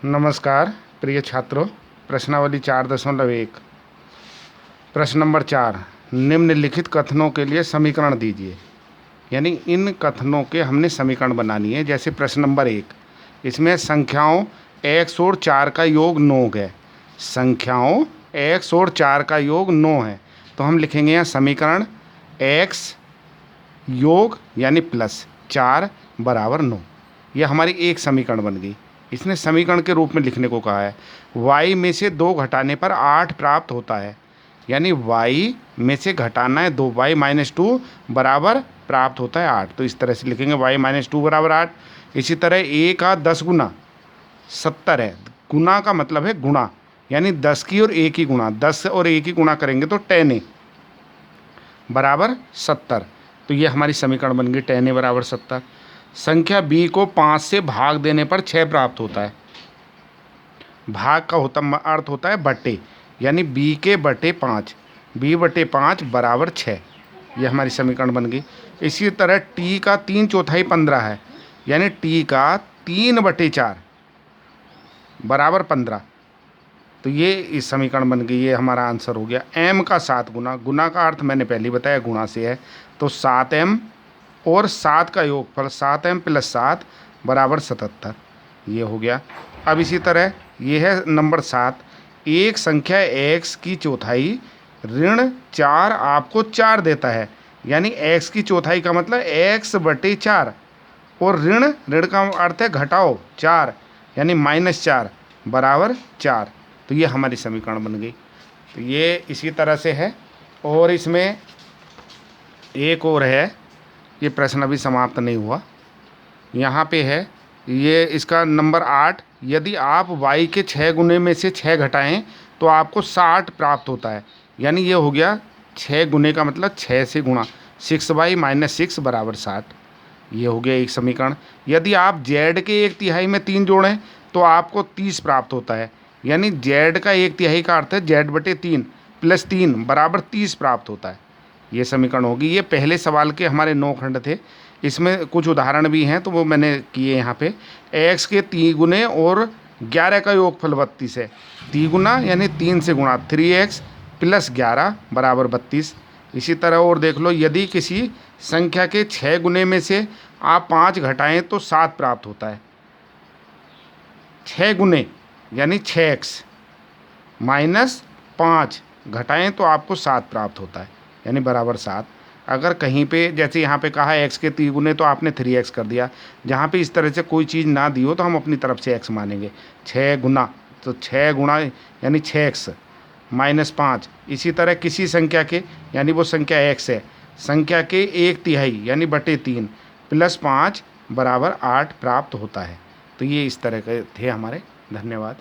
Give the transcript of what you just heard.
नमस्कार प्रिय छात्रों। प्रश्नावली 4.1 प्रश्न नंबर 4, निम्नलिखित कथनों के लिए समीकरण दीजिए। यानी इन कथनों के हमने समीकरण बनानी है। जैसे प्रश्न नंबर 1, इसमें संख्याओं x और 4 का योग 9 है। संख्याओं x और 4 का योग 9 है, तो हम लिखेंगे यहाँ समीकरण x योग यानी प्लस 4 बराबर 9। यह हमारी एक समीकरण बन गई। इसने समीकरण के रूप में लिखने को कहा है। y में से 2 घटाने पर 8 प्राप्त होता है। यानी y में से घटाना है 2, y माइनस 2 बराबर प्राप्त होता है 8। तो इस तरह से लिखेंगे y माइनस 2 बराबर 8। इसी तरह a का 10 गुना 70 है। गुना का मतलब है गुणा, यानी 10 की और a की गुणा, 10 और a की गुणा करेंगे तो 10a बराबर 70। तो ये हमारी समीकरण बन गई 10a बराबर 70। संख्या b को 5 से भाग देने पर 6 प्राप्त होता है। भाग का अर्थ होता है बटे, यानी b के बटे 5, b बटे 5 बराबर 6। यह हमारी समीकरण बन गई। इसी तरह t का 3/4 15 है, यानी t का 3/4 बराबर 15। तो ये इस समीकरण बन गई। ये हमारा आंसर हो गया। m का 7 गुना, गुना का अर्थ मैंने पहले बताया गुणा से है, तो 7m और 7 का योगफल 7m प्लस 7 बराबर 77। ये हो गया। अब इसी तरह ये है नंबर 7, एक संख्या x की चौथाई ऋण 4 आपको 4 देता है। यानी x की चौथाई का मतलब x बटे 4, और ऋण का अर्थ है घटाओ 4, यानी -4 बराबर 4। तो ये हमारी समीकरण बन गई। तो ये इसी तरह से है। और इसमें एक और है, ये प्रश्न अभी समाप्त नहीं हुआ। यहाँ पे है ये इसका नंबर 8, यदि आप y के 6 गुने में से 6 घटाएं तो आपको 60 प्राप्त होता है। यानी ये हो गया 6 गुने का मतलब 6 से गुणा, 6y माइनस 6 बराबर 60। ये हो गया एक समीकरण। यदि आप z के 1/3 में 3 जोड़ें तो आपको 30 प्राप्त होता है। यानी z का 1/3 का अर्थ है z बटे 3 प्लस 3 बराबर 30 प्राप्त होता है। ये समीकरण होगी। ये पहले सवाल के हमारे 9 खंड थे। इसमें कुछ उदाहरण भी हैं, तो वो मैंने किए यहाँ पे। x के 3 गुने और 11 का योगफल 32 है। 3 गुना यानी 3 से गुणा, 3x प्लस 11 बराबर 32। इसी तरह और देख लो, यदि किसी संख्या के 6 गुने में से आप 5 घटाएं तो 7 प्राप्त होता है। 6 गुने यानी 6x माइनस 5 घटाएं तो आपको 7 प्राप्त होता है, यानी बराबर 7। अगर कहीं पे जैसे यहाँ पे कहा है x के 3 गुने, तो आपने 3x कर दिया। जहाँ पे इस तरह से कोई चीज़ ना दी हो तो हम अपनी तरफ से x मानेंगे। 6 गुना तो 6 गुणा यानी 6x माइनस 5। इसी तरह किसी संख्या के, यानी वो संख्या x है, संख्या के 1/3 यानी बटे 3 प्लस 5 बराबर 8 प्राप्त होता है। तो ये इस तरह के थे हमारे। धन्यवाद।